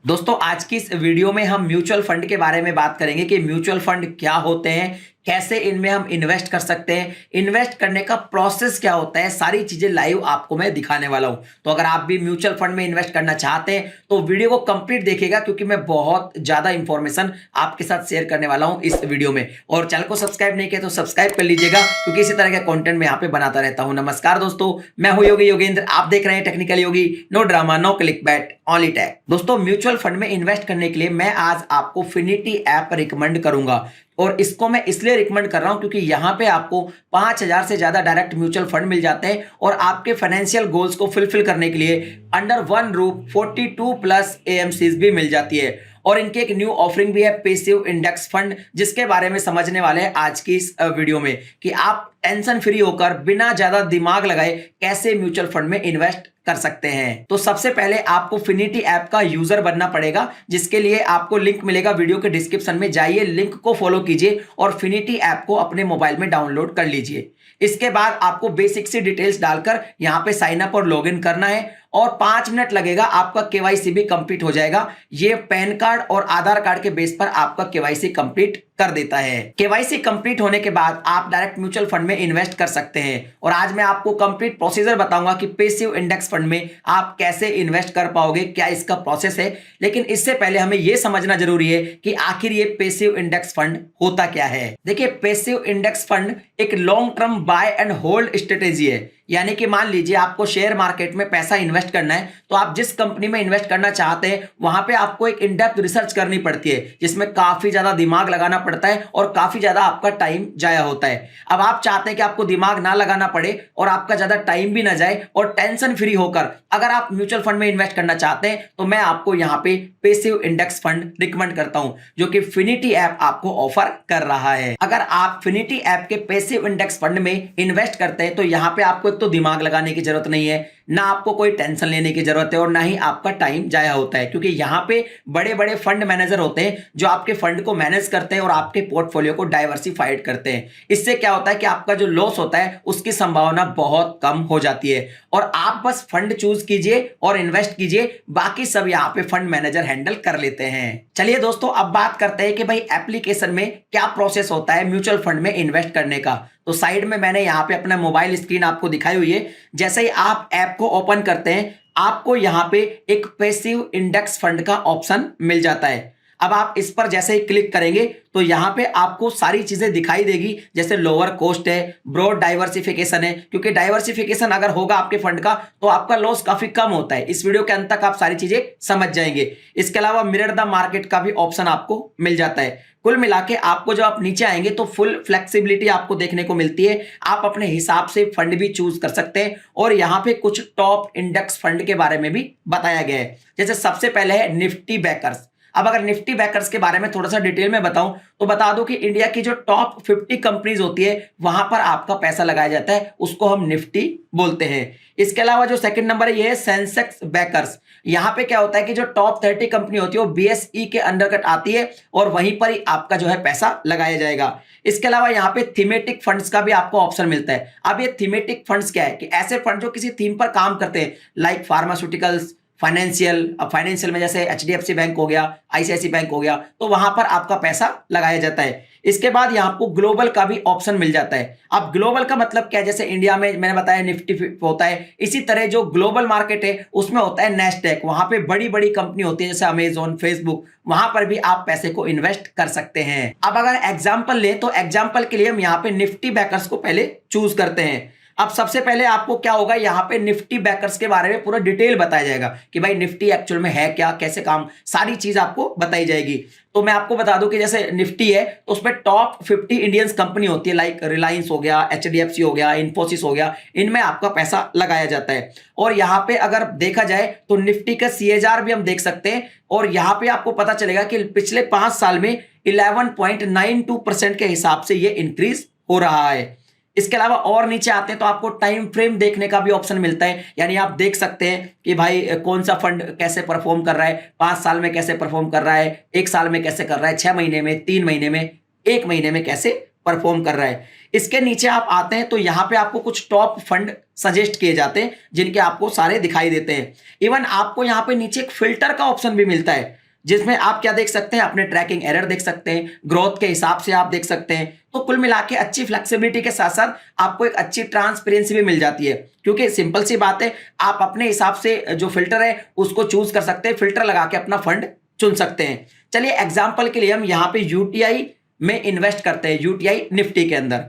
दोस्तों आज की इस वीडियो में हम म्यूचुअल फंड के बारे में बात करेंगे कि म्यूचुअल फंड क्या होते हैं, कैसे इनमें हम इन्वेस्ट कर सकते हैं, इन्वेस्ट करने का प्रोसेस क्या होता है, सारी चीजें लाइव आपको मैं दिखाने वाला हूं। तो अगर आप भी म्यूचुअल फंड में इन्वेस्ट करना चाहते हैं तो वीडियो को कंप्लीट देखिएगा, क्योंकि मैं बहुत ज्यादा इंफॉर्मेशन आपके साथ शेयर करने वाला हूं इस वीडियो में। और चैनल को सब्सक्राइब नहीं किया तो सब्सक्राइब कर लीजिएगा, क्योंकि इसी तरह के कंटेंट मैं यहाँ पे बनाता रहता हूं। नमस्कार दोस्तों, मैं हूं योगी योगेंद्र, आप देख रहे हैं technical Yogi. No drama, no click bait, only tag. दोस्तों म्यूचुअल फंड में इन्वेस्ट करने के लिए मैं आज आपको फिनिटी ऐप रिकमेंड करूंगा, और इसको मैं इसलिए रिकमेंड कर रहा हूं क्योंकि यहां पे आपको 5000 से ज्यादा डायरेक्ट म्यूचुअल फंड मिल जाते हैं, और आपके फाइनेंशियल गोल्स को फुलफिल करने के लिए under one roof 42 plus AMCs भी मिल जाती है। और इनके एक न्यू ऑफरिंग भी है, पैसिव इंडेक्स फंड, जिसके बारे में समझने वाले हैं आज की इस वीडियो में कि आप टेंशन फ्री होकर बिना ज्यादा दिमाग लगाए कैसे म्यूचुअल फंड में इन्वेस्ट कर सकते हैं। तो सबसे पहले आपको फिनिटी ऐप का यूजर बनना पड़ेगा, जिसके लिए आपको लिंक मिलेगा वीडियो के डिस्क्रिप्शन में। जाइए, लिंक को फॉलो कीजिए और फिनिटी ऐप को अपने मोबाइल में डाउनलोड कर लीजिए। इसके बाद आपको बेसिक सी डिटेल्स डालकर यहाँ पे साइन अप और लॉगिन करना है, और 5 मिनट लगेगा, आपका केवाईसी भी कंप्लीट हो जाएगा। ये पैन कार्ड और आधार कार्ड के बेस पर आपका केवाईसी कंप्लीट कर देता है। केवाईसी कंप्लीट होने के बाद आप डायरेक्ट म्यूचुअल फंड में इन्वेस्ट कर सकते हैं। और आज मैं आपको कंप्लीट प्रोसीजर बताऊंगा कि पैसिव इंडेक्स फंड में आप कैसे इन्वेस्ट कर पाओगे, क्या इसका प्रोसेस है। लेकिन इससे पहले हमें यह समझना जरूरी है कि आखिर ये पैसिव इंडेक्स फंड होता क्या है। देखिए, पैसिव इंडेक्स फंड एक long term by and hold strategy है। यानी कि मान लीजिए आपको शेयर मार्केट में पैसा इन्वेस्ट करना है, तो आप जिस कंपनी में इन्वेस्ट करना चाहते हैं वहां पे आपको एक इन डेप्थ रिसर्च करनी पड़ती है, जिसमें काफी ज्यादा दिमाग लगाना पड़ता है और काफी ज्यादा आपका टाइम जाया होता है। अब आप चाहते हैं कि आपको दिमाग ना लगाना पड़े और आपका ज्यादा टाइम भी ना जाए, और टेंशन फ्री होकर अगर आप म्यूचुअल फंड में इन्वेस्ट करना चाहते हैं तो मैं आपको यहाँ पे पैसिव इंडेक्स फंड रिकमेंड करता हूं, जो कि फिनिटी ऐप आपको ऑफर कर रहा है। अगर आप फिनिटी ऐप के पैसिव इंडेक्स फंड में इन्वेस्ट करते हैं तो यहाँ पे आपको तो दिमाग लगाने की जरूरत नहीं है, ना आपको कोई टेंशन लेने की जरूरत है, और ना ही आपका टाइम जाया होता है, क्योंकि यहाँ पे बड़े बड़े फंड मैनेजर होते हैं जो आपके फंड को मैनेज करते हैं और आपके पोर्टफोलियो को डाइवर्सिफाइड करते हैं। इससे क्या होता है कि आपका जो लॉस होता है उसकी संभावना बहुत कम हो जाती है, और आप बस फंड चूज कीजिए और इन्वेस्ट कीजिए, बाकी सब यहाँ पे फंड मैनेजर हैंडल कर लेते हैं। चलिए दोस्तों, अब बात करते हैं कि भाई एप्लीकेशन में क्या प्रोसेस होता है म्यूचुअल फंड में इन्वेस्ट करने का। तो साइड में मैंने यहाँ पे अपना मोबाइल स्क्रीन आपको दिखाई हुई है। जैसे ही आप ऐप को ओपन करते हैं, आपको यहाँ पे एक पैसिव इंडेक्स फंड का ऑप्शन मिल जाता है। अब आप इस पर जैसे ही क्लिक करेंगे तो यहाँ पे आपको सारी चीजें दिखाई देगी, जैसे लोअर कॉस्ट है, ब्रॉड डाइवर्सिफिकेशन है, क्योंकि डाइवर्सिफिकेशन अगर होगा आपके फंड का तो आपका लॉस काफी कम होता है। इस वीडियो के अंत तक आप सारी चीजें समझ जाएंगे। इसके अलावा मिरर द मार्केट का भी ऑप्शन आपको मिल जाता है। कुल मिला के आपको जब आप नीचे आएंगे तो फुल फ्लेक्सिबिलिटी आपको देखने को मिलती है। आप अपने हिसाब से फंड भी चूज कर सकते हैं, और यहाँ पे कुछ टॉप इंडेक्स फंड के बारे में भी बताया गया है। जैसे सबसे पहले है निफ्टी बैकर्स। अब अगर निफ्टी बैकर्स के बारे में थोड़ा सा डिटेल में बताऊं तो बता दो कि इंडिया की जो टॉप 50 कंपनीज होती है वहां पर आपका पैसा लगाया जाता है, उसको हम निफ्टी बोलते हैं। इसके अलावा जो सेकंड नंबर है ये है सेंसेक्स बैकर्स। यहां पे क्या होता है कि जो टॉप 30 कंपनी होती है वो बीएसई के अंडरकट आती है, और वहीं पर ही आपका जो है पैसा लगाया जाएगा। इसके अलावा यहाँ पे थीमेटिक फंड्स का भी आपको ऑप्शन मिलता है। अब ये थीमेटिक फंड्स क्या है कि ऐसे फंड जो किसी थीम पर काम करते हैं, लाइक फार्मास्यूटिकल्स, फाइनेंशियल। अब फाइनेंशियल में जैसे एचडीएफसी बैंक हो गया, आईसीआईसी बैंक हो गया, तो वहां पर आपका पैसा लगाया जाता है। इसके बाद यहाँ आपको ग्लोबल का भी ऑप्शन मिल जाता है। अब ग्लोबल का मतलब क्या है, जैसे इंडिया में मैंने बताया निफ्टी होता है, इसी तरह जो ग्लोबल मार्केट है उसमें होता है नेस्डेक। वहां पे बड़ी बड़ी कंपनी होती है जैसे अमेजोन, फेसबुक, वहां पर भी आप पैसे को इन्वेस्ट कर सकते हैं। अब अगर एग्जाम्पल ले तो एग्जाम्पल के लिए हम यहाँ पे निफ्टी बैकर्स को पहले चूज करते हैं। अब सबसे पहले आपको क्या होगा, यहाँ पे निफ्टी बैकर्स के बारे में पूरा डिटेल बताया जाएगा कि भाई निफ्टी एक्चुअल में है क्या, कैसे काम, सारी चीज आपको बताई जाएगी। तो मैं आपको बता दूं कि जैसे निफ्टी है तो उसमें टॉप 50 इंडियंस कंपनी होती है, लाइक रिलायंस हो गया, एचडीएफसी हो गया, इन्फोसिस हो गया, इनमें आपका पैसा लगाया जाता है। और यहाँ पे अगर देखा जाए तो निफ्टी का सीएजार भी हम देख सकते हैं, और यहाँ पे आपको पता चलेगा कि पिछले 5 साल में 11.92% के हिसाब से ये इंक्रीज हो रहा है। इसके अलावा और नीचे आते हैं तो आपको टाइम फ्रेम देखने का भी ऑप्शन मिलता है, यानी आप देख सकते हैं कि भाई कौन सा फंड कैसे परफॉर्म कर रहा है, 5 साल में कैसे परफॉर्म कर रहा है, 1 साल में कैसे कर रहा है, 6 महीने में, 3 महीने में, 1 महीने में कैसे परफॉर्म कर रहा है। इसके नीचे आप आते हैं तो यहाँ पे आपको कुछ टॉप फंड सजेस्ट किए जाते हैं जिनके आपको सारे दिखाई देते हैं। इवन आपको यहाँ पे नीचे एक फिल्टर का ऑप्शन भी मिलता है जिसमें आप क्या देख सकते हैं, अपने ट्रैकिंग एरर देख सकते हैं, ग्रोथ के हिसाब से आप देख सकते हैं। तो कुल मिला के अच्छी फ्लेक्सिबिलिटी के साथ साथ आपको एक अच्छी ट्रांसपेरेंसी भी मिल जाती है, क्योंकि सिंपल सी बात है, आप अपने हिसाब से जो फिल्टर है उसको चूज कर सकते हैं, फिल्टर लगा के अपना फंड चुन सकते हैं। चलिए एग्जाम्पल के लिए हम यहाँ पे यूटीआई में इन्वेस्ट करते हैं, यूटीआई निफ्टी के अंदर।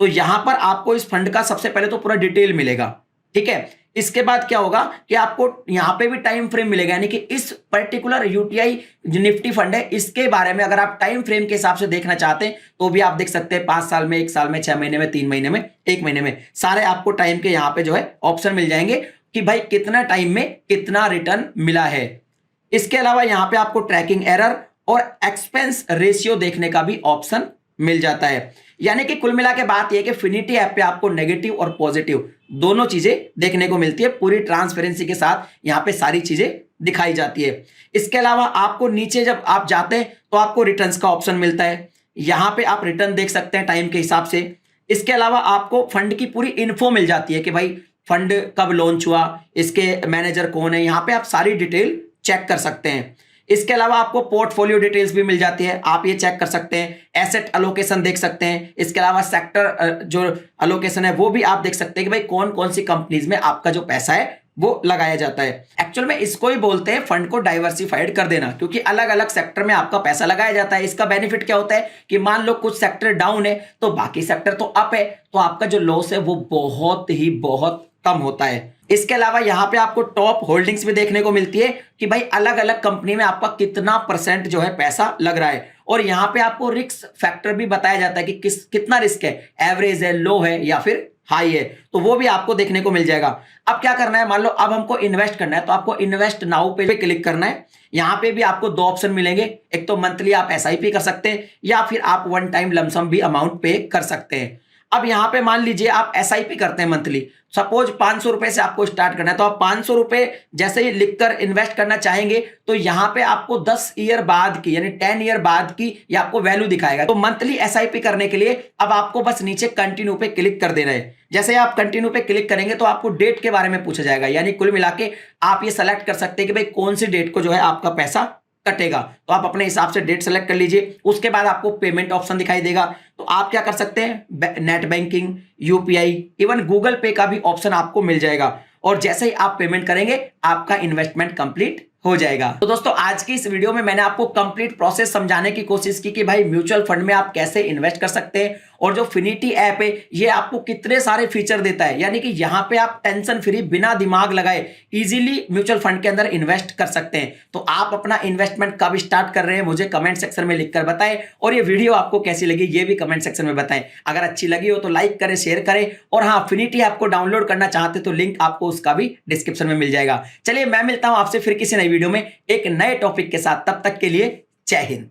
तो यहां पर आपको इस फंड का सबसे पहले तो पूरा डिटेल मिलेगा, ठीक है। इसके बाद क्या होगा कि आपको यहां पे भी टाइम फ्रेम मिलेगा, यानी कि इस पर्टिकुलर यूटीआई जो निफ्टी फंड है इसके बारे में अगर आप टाइम फ्रेम के हिसाब से देखना चाहते हैं तो भी आप देख सकते हैं, 5 साल में, 1 साल में, 6 महीने में, 3 महीने में, 1 महीने में, सारे आपको टाइम के यहाँ पे जो है ऑप्शन मिल जाएंगे कि भाई कितना टाइम में कितना रिटर्न मिला है। इसके अलावा यहाँ पे आपको ट्रैकिंग एरर और एक्सपेंस रेशियो देखने का भी ऑप्शन मिल जाता है। यानी कि कुल मिला के बात यह है कि फिनिटी ऐप पे आपको नेगेटिव और पॉजिटिव दोनों चीजें देखने को मिलती है, पूरी ट्रांसपेरेंसी के साथ यहाँ पे सारी चीजें दिखाई जाती है। इसके अलावा आपको नीचे जब आप जाते हैं तो आपको रिटर्न्स का ऑप्शन मिलता है, यहाँ पे आप रिटर्न देख सकते हैं टाइम के हिसाब से। इसके अलावा आपको फंड की पूरी इन्फो मिल जाती है कि भाई फंड कब लॉन्च हुआ, इसके मैनेजर कौन है, यहाँ पे आप सारी डिटेल चेक कर सकते हैं। इसके अलावा आपको पोर्टफोलियो डिटेल्स भी मिल जाती है, आप ये चेक कर सकते हैं। एसेट अलोकेशन देख सकते हैं। इसके अलावा सेक्टर जो अलोकेशन है वो भी आप देख सकते हैं कि भाई कौन कौन सी कंपनीज में आपका जो पैसा है वो लगाया जाता है। एक्चुअल में इसको ही बोलते हैं फंड को डाइवर्सिफाइड कर देना, क्योंकि अलग अलग सेक्टर में आपका पैसा लगाया जाता है। इसका बेनिफिट क्या होता है कि मान लो कुछ सेक्टर डाउन है तो बाकी सेक्टर तो अप है, तो आपका जो लॉस है वो बहुत कम होता है। इसके अलावा यहाँ पे आपको टॉप होल्डिंग्स भी देखने को मिलती है कि भाई अलग अलग कंपनी में आपका कितना % जो है पैसा लग रहा है, और यहाँ पे आपको रिस्क फैक्टर भी बताया जाता है कि कितना रिस्क है, एवरेज है, लो है या फिर हाई है, तो वो भी आपको देखने को मिल जाएगा। अब क्या करना है, मान लो अब हमको इन्वेस्ट करना है तो आपको इन्वेस्ट नाउ पे क्लिक करना है। यहाँ पे भी आपको 2 ऑप्शन मिलेंगे, एक तो मंथली आप SIP कर सकते हैं या फिर आप वन टाइम लमसम भी अमाउंट पे कर सकते हैं। अब यहाँ पे मान लीजिए आप SIP करते हैं मंथली, सपोज 500 रुपए से आपको स्टार्ट करना है, तो आप 500 रुपए जैसे ही लिखकर इन्वेस्ट करना चाहेंगे तो यहाँ पे आपको 10 ईयर बाद की यानी 10 ईयर बाद की ये आपको वैल्यू दिखाएगा। तो मंथली SIP करने के लिए अब आपको बस नीचे कंटिन्यू पे क्लिक कर देना है। जैसे आप कंटिन्यू पे क्लिक करेंगे तो आपको डेट के बारे में पूछा जाएगा, यानी कुल मिला के आप ये सेलेक्ट कर सकते हैं कि भाई कौन सी डेट को जो है आपका पैसा कटेगा, तो आप अपने हिसाब से डेट सेलेक्ट कर लीजिए। उसके बाद आपको पेमेंट ऑप्शन दिखाई देगा, तो आप क्या कर सकते हैं, net banking, UPI, even Google पे का भी ऑप्शन आपको मिल जाएगा, और जैसे ही आप पेमेंट करेंगे आपका इन्वेस्टमेंट कंप्लीट हो जाएगा। तो दोस्तों आज की इस वीडियो में मैंने आपको कंप्लीट प्रोसेस समझाने की कोशिश की कि भाई म्यूचुअल फंड में आप कैसे इन्वेस्ट कर सकते हैं, और जो फिनिटी ऐप है ये आपको कितने सारे फीचर देता है, यानी कि यहाँ पे आप टेंशन फ्री बिना दिमाग लगाए इजीली म्यूचुअल फंड के अंदर इन्वेस्ट कर सकते हैं। तो आप अपना इन्वेस्टमेंट कब स्टार्ट कर रहे हैं मुझे कमेंट सेक्शन में लिखकर बताएं, और ये वीडियो आपको कैसी लगी ये भी कमेंट सेक्शन में बताएं। अगर अच्छी लगी हो तो लाइक करें, शेयर करें, और हाँ फिनिटी ऐप को डाउनलोड करना चाहते तो लिंक आपको उसका भी डिस्क्रिप्शन में मिल जाएगा। चलिए मैं मिलता हूं आपसे फिर किसी नई वीडियो में एक नए टॉपिक के साथ, तब तक के लिए जय हिंद।